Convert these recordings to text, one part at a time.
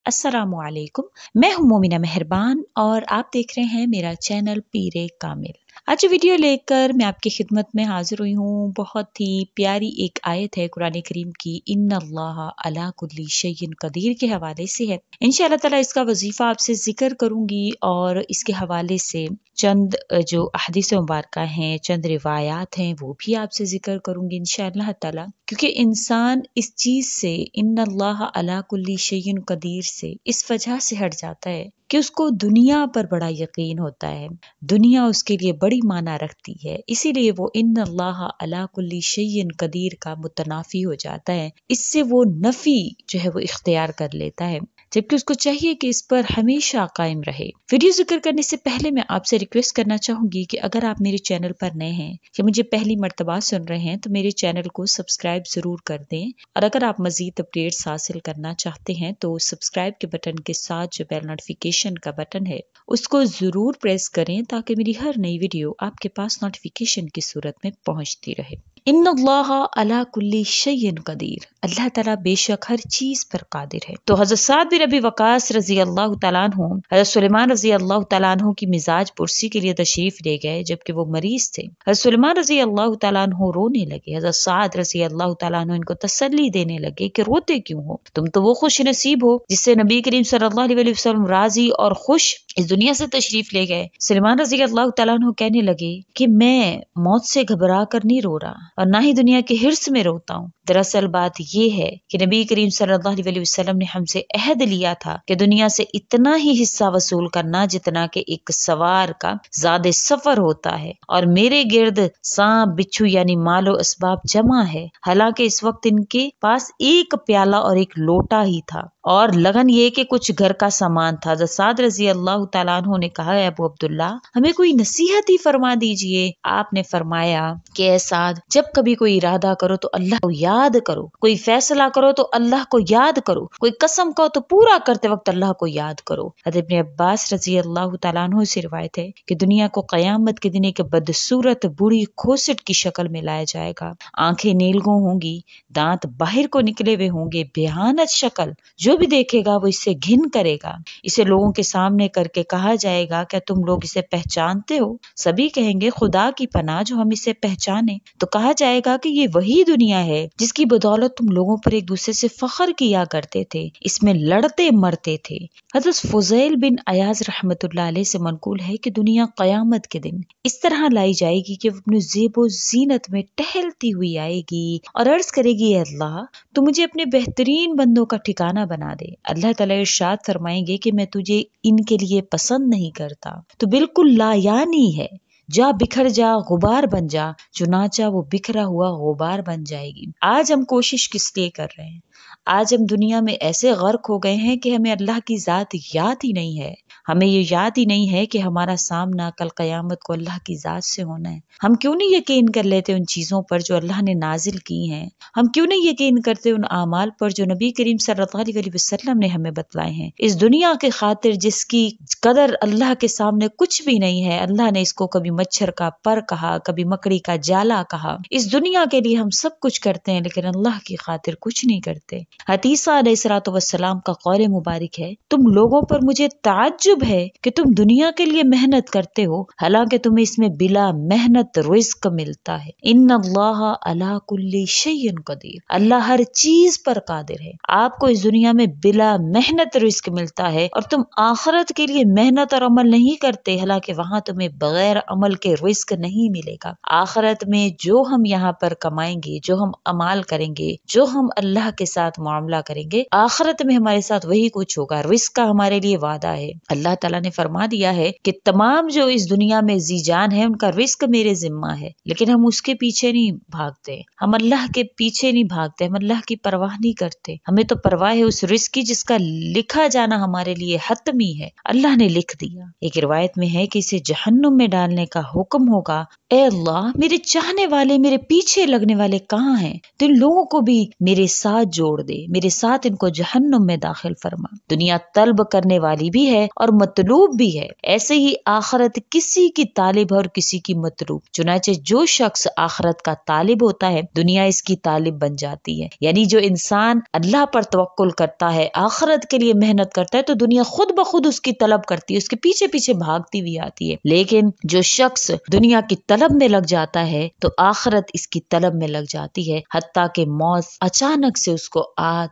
अस्सलाम वालेकुम। मैं हूं मोमिना मेहरबान और आप देख रहे हैं मेरा चैनल पीरे कामिल। आज जो वीडियो लेकर मैं आपकी खिदमत में हाजिर हुई हूँ, बहुत ही प्यारी एक आयत है कुरान करीम की, इन्नल्लाह अला कुल्ली शैइन कदीर के हवाले से है। इंशाअल्लाह ताला इसका वजीफा आपसे जिक्र करूंगी और इसके हवाले से चंद जो अहदीस मुबारक हैं, चंद रिवायात हैं, वो भी आपसे जिक्र करूंगी इंशाअल्लाह ताला। क्योंकि इंसान इस चीज से, इन्नल्लाह अला कुल्ली शैइन कदीर से इस वजह से हट जाता है कि उसको दुनिया पर बड़ा यकीन होता है, दुनिया उसके लिए बड़ी माना रखती है, इसीलिए वो इन्नल्लाह अला कुल्ली शैइन कदीर का मुतनाफी हो जाता है। इससे वो नफी जो है वो इख्तियार कर लेता है, जबकि उसको चाहिए कि इस पर हमेशा कायम रहे। वीडियो जिक्र करने से पहले मैं आपसे रिक्वेस्ट करना चाहूंगी कि अगर आप मेरे चैनल पर नए हैं या मुझे पहली मर्तबा सुन रहे हैं तो मेरे चैनल को सब्सक्राइब जरूर कर दें, और अगर आप मजीद अपडेट्स हासिल करना चाहते हैं तो सब्सक्राइब के बटन के साथ जो बेल नोटिफिकेशन का बटन है उसको जरूर प्रेस करें ताकि मेरी हर नई वीडियो आपके पास नोटिफिकेशन की सूरत में पहुंचती रहे। इन्नल्लाह अला कुल्ली शैइन कदीर, अल्लाह ताला बेशक हर चीज पर कादिर है। तो हज़रत साद बिन अबी वक़ास रजी अल्लाह तआला अन्हु हज़रत सुलेमान रजी अल्लाह तआला अन्हु की मिजाज पुरसी के लिए तशरीफ ले गए जबकि वो मरीज थे। हज़रत सुलेमान रजी अल्लाह तआला अन्हु रोने लगे। हज़रत साद रजी अल्लाह तआला अन्हु इनको तसल्ली देने लगे कि रोते क्यों हो, तुम तो वो खुश नसीब हो जिससे नबी करीम सल्लल्लाहु अलैहि वसल्लम राजी और खुश इस दुनिया से तशरीफ ले गए। सुलेमान रजी अल्लाह तआला अन्हु कहने लगे कि मैं मौत से घबरा कर नहीं रो रहा और ना ही दुनिया के हिर्स में रोता हूँ। दरअसल बात ये है कि नबी करीम सल्लल्लाहु अलैहि वसल्लम ने हमसे अहद लिया था कि दुनिया से इतना ही हिस्सा वसूल करना जितना कि एक सवार का ज़ादे सफर होता है, और मेरे गिर्द सांप बिच्छू यानी मालो असबाब जमा है। हालांकि इस वक्त इनके पास एक प्याला और एक लोटा ही था और लगन ये कि कुछ घर का सामान था। साद रजी अल्लाह तआला अन्हु ने कहा, अबू अब्दुल्ला हमें कोई नसीहत ही फरमा दीजिए। आपने फरमाया कि ए साद, जब कभी कोई इरादा करो तो अल्लाह को याद करो, कोई फैसला करो तो अल्लाह को याद करो, कोई कसम कहो तो पूरा करते वक्त अल्लाह को याद करो। हज़रत इब्न अब्बास रजी अल्लाह तआला अन्हु से रिवायत है कि दुनिया को कयामत के दिन एक बदसूरत बूढ़ी खोसट की शक्ल में लाया जाएगा। आंखें नीलगों होंगी, दांत बाहर को निकले हुए होंगे, भयानक शक्ल, जो भी देखेगा वो इससे घिन करेगा। इसे लोगों के सामने करके कहा जाएगा, क्या तुम लोग इसे पहचानते हो? सभी कहेंगे, खुदा की पनाह जो हम इसे पहचाने। तो कहा जाएगा कि ये वही दुनिया है जिसकी बदौलत तुम लोगों पर एक दूसरे से फख्र किया करते थे, इसमें लड़ते मरते थे। हज़रत फुज़ैल बिन अयाज रहमतुल्लाह अलैह से मनकूल है कि दुनिया कयामत के दिन इस तरह लाई जाएगी कि वो अपनी ज़ेबो ज़ीनत में टहलती हुई आएगी और अर्ज करेगी, अल्लाह तू मुझे अपने बेहतरीन बंदों का ठिकाना बना दे। अल्लाह ताला इरशाद फरमाएंगे कि मैं तुझे इनके लिए पसंद नहीं करता, तो बिल्कुल लायानी है, जा बिखर जा, गुबार बन जा। चुनाचा वो बिखरा हुआ गुबार बन जाएगी। आज हम कोशिश किस लिए कर रहे हैं? आज हम दुनिया में ऐसे गर्क हो गए हैं कि हमें अल्लाह की जात याद ही नहीं है। हमें ये याद ही नहीं है कि हमारा सामना कल कयामत को अल्लाह की जात से होना है। हम क्यों नहीं यकीन कर लेते उन चीजों पर जो अल्लाह ने नाजिल की हैं? हम क्यों नहीं यकीन करते उन आमाल पर जो नबी करीम सल्लल्लाहु अलैहि वसल्लम ने हमें बतलाए हैं? इस दुनिया के खातिर जिसकी कदर अल्लाह के सामने कुछ भी नहीं है, अल्लाह ने इसको कभी मच्छर का पर कहा, कभी मकड़ी का जाला कहा। इस दुनिया के लिए हम सब कुछ करते हैं लेकिन अल्लाह की खातिर कुछ नहीं करते। हतीसा अलैहिस्सलातु वस्सलाम का कौल मुबारक है, तुम लोगों पर मुझे ताज्जुब है कि तुम दुनिया के लिए मेहनत करते हो, हालांकि तुम्हें इसमें बिला मेहनत रिज़्क मिलता है। इन्नल्लाह अला कुल्ली शैइन कदीर, अल्लाह हर चीज पर कादिर है। आपको इस दुनिया में बिला मेहनत रिज़्क मिलता है और तुम आखिरत के लिए मेहनत और अमल नहीं करते, हालांकि वहां तुम्हें बगैर अमल के रिज़्क नहीं मिलेगा। आखिरत में जो हम यहाँ पर कमाएंगे, जो हम अमाल करेंगे, जो हम अल्लाह के साथ मामला करेंगे, आखिरत में हमारे साथ वही कुछ होगा। रिज़्क का हमारे लिए वादा है। अल्लाह ताला ने फरमा दिया है कि तमाम जो इस दुनिया में जीजान है उनका रिज़्क मेरे जिम्मा है, लेकिन हम उसके पीछे नहीं भागते, हम अल्लाह के पीछे नहीं भागते, हम अल्लाह की परवाह नहीं करते। हमें तो परवाह है उस रिज़्क की जिसका लिखा जाना हमारे लिए हतमी है, अल्लाह ने लिख दिया। एक रिवायत में है कि इसे जहन्नुम में डालने का हुक्म होगा। ए अल्लाह, मेरे चाहने वाले, मेरे पीछे लगने वाले कहाँ हैं? तो इन लोगों को भी मेरे साथ जोड़ दे, मेरे साथ इनको जहन्नुम में दाखिल फरमा। दुनिया तलब करने वाली भी है और مطلوب بھی ہے، ایسے ہی آخرت کسی کی طالب ہے اور کسی کی مطلوب۔ چنانچہ جو شخص آخرت کا طالب ہوتا ہے، دنیا اس کی طالب بن جاتی ہے۔ یعنی جو انسان اللہ پر توکل کرتا ہے، آخرت کے لیے محنت کرتا ہے، تو دنیا خود بخود اس کی طلب کرتی ہے، اس کے پیچھے پیچھے بھاگتی ہوئی آتی ہے۔ لیکن جو شخص دنیا کی طلب میں لگ جاتا ہے تو آخرت اس کی طلب میں لگ جاتی ہے، حتیٰ کہ موت اچانک سے اس کو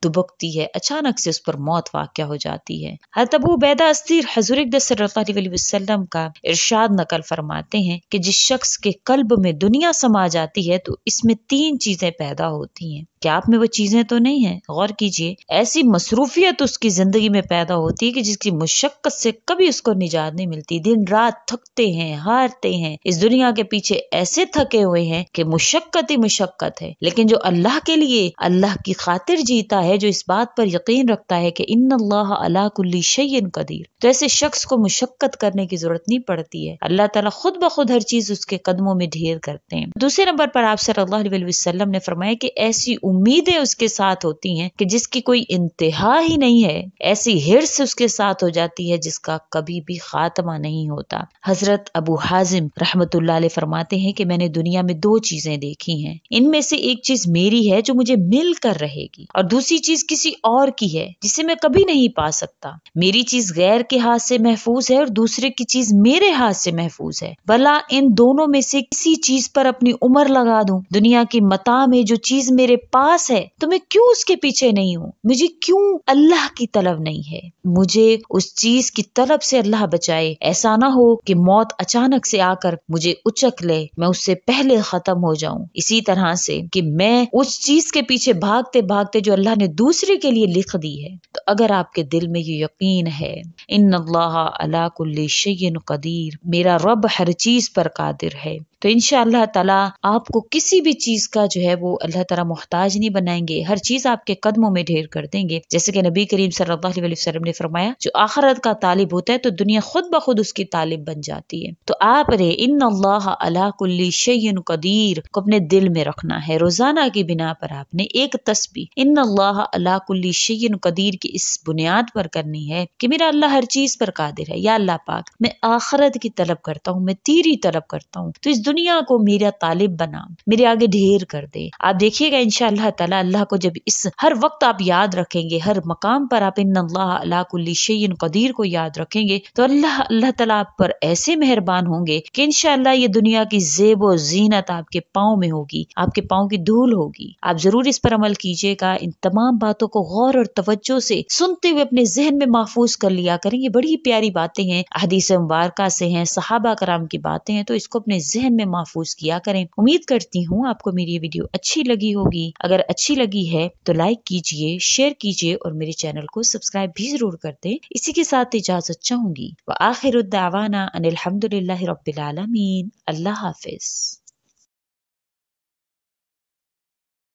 دبکتی ہے، اچانک سے اس پر موت واقع ہو جاتی ہے۔ حضرت ابو عبیدہ اسیر حضور اقدس صلی اللہ علیہ وسلم کا ارشاد نقل فرماتے ہیں کہ جس شخص کے قلب میں دنیا سما جاتی ہے تو اس میں 3 چیزیں پیدا ہوتی ہیں۔ کیا آپ میں وہ چیزیں تو نہیں ہیں؟ غور کیجئے، ایسی مصروفیت اس کی زندگی میں پیدا ہوتی ہے کہ جس کی مشقت سے کبھی اس کو نجات نہیں ملتی، دن رات تھکتے ہیں، ہارتے ہیں، اس دنیا کے پیچھے ایسے تھکے ہوئے ہیں کہ مشقت ہی مشقت ہے۔ لیکن جو اللہ کے لیے اللہ کی خاطر جیتا ہے، جو اس بات پر یقین رکھتا ہے کہ ان اللہ علی کل شیء قدیر، تو ایسے شخص کو مشقت کرنے کی ضرورت نہیں پڑتی ہے، اللہ تعالیٰ خود بخود ہر چیز اس کے قدموں میں ڈھیر کرتے ہیں۔ دوسرے نمبر پر آپ صلی اللہ علیہ وسلم نے فرمایا کہ ایسی امیدیں اس کے ساتھ ہوتی ہیں کہ جس کی کوئی انتہا ہی نہیں ہے، ایسی ہرس اس کے ساتھ ہو جاتی ہے جس کا کبھی بھی خاتمہ نہیں ہوتا۔ حضرت ابو حازم رحمت اللہ علیہ فرماتے ہیں کہ میں نے دنیا میں 2 چیزیں دیکھی ہیں، ان میں سے ایک چیز میری ہے جو مجھے مل کر رہے گی، اور دوسری چیز کسی اور کی ہے جسے میں کبھی نہیں پا سکتا۔ میری چیز غیر کے ہاتھ سے محفوظ ہے اور دوسرے کی چیز میرے ہاتھ سے محفوظ ہے، بھلا ان دونوں میں سے کسی چیز پر اپنی عمر لگا دوں۔ دنیا کی متاع میں جو چیز میرے پاس ہے تو میں کیوں اس کے پیچھے نہیں ہوں؟ مجھے کیوں اللہ کی طلب نہیں ہے؟ مجھے اس چیز کی طلب سے اللہ بچائے، ایسا نہ ہو کہ موت اچانک سے آ کر مجھے اچک لے، میں اس سے پہلے ختم ہو جاؤں۔ اسی طرح سے کہ میں اس چیز کے پیچھے بھاگتے بھاگتے جو اللہ نے دوسرے کے لیے لکھ دی ہے۔ تو اگر آپ کے دل میں یہ یقین ہے ان اللہ علی کل شیء قدیر، میرا رب ہر چیز پر قادر ہے، تو انشاءاللہ تعالیٰ آپ کو کسی بھی چیز کا جو ہے وہ اللہ تعالیٰ محتاج نہیں بنائیں گے، ہر چیز آپ کے قدموں میں ڈھیر کر دیں گے۔ جیسے کہ نبی کریم صلی اللہ علیہ وسلم نے فرمایا جو آخرت کا طالب ہوتا ہے تو دنیا خود بخود اس کی طالب بن جاتی ہے۔ تو آپ نے ان اللہ علی کل شیء قدیر کو اپنے دل میں رکھنا ہے، روزانہ کی بنا پر آپ نے ایک تسبیح ان اللہ علی کل شیء قدیر کی اس بنیاد پر کرنی ہے کہ میرا اللہ ہر چیز پر قادر ہے۔ یا اللہ پاک، میں آخرت کی طلب کرتا ہوں، میں تیری طلب کرتا ہوں، تو اس دنیا کو میرا طالب بنا، میرے آگے ڈھیر کر دے۔ آپ دیکھیے گا انشاءاللہ تعالیٰ اللہ کو جب اس ہر وقت آپ یاد رکھیں گے، ہر مقام پر آپ ان اللہ علی کل شیء قدیر کو یاد رکھیں گے، تو اللہ تعالیٰ آپ پر ایسے مہربان ہوں گے کہ انشاءاللہ یہ دنیا کی زیب و زینت آپ کے پاؤں میں ہوگی، آپ کے پاؤں کی دھول ہوگی۔ آپ ضرور اس پر عمل کیجیے گا، ان تمام باتوں کو غور اور توجہ سے سنتے ہوئے اپنے ذہن میں محفوظ کر لیا کریں۔ یہ بڑی پیاری باتیں ہیں، احادیث مبارکہ سے ہیں، صحابہ کرام کی باتیں ہیں، تو اس کو اپنے ذہن میں محفوظ کیا کریں۔ امید کرتی ہوں آپ کو میری یہ ویڈیو اچھی لگی ہوگی۔ اگر اچھی لگی ہے تو لائک کیجیے، شیئر کیجیے اور میرے چینل کو سبسکرائب بھی ضرور کر دیں۔ اسی کے ساتھ اجازت چاہوں گی، وآخر الدعوانا ان الحمد للہ رب العالمین۔ اللہ حافظ۔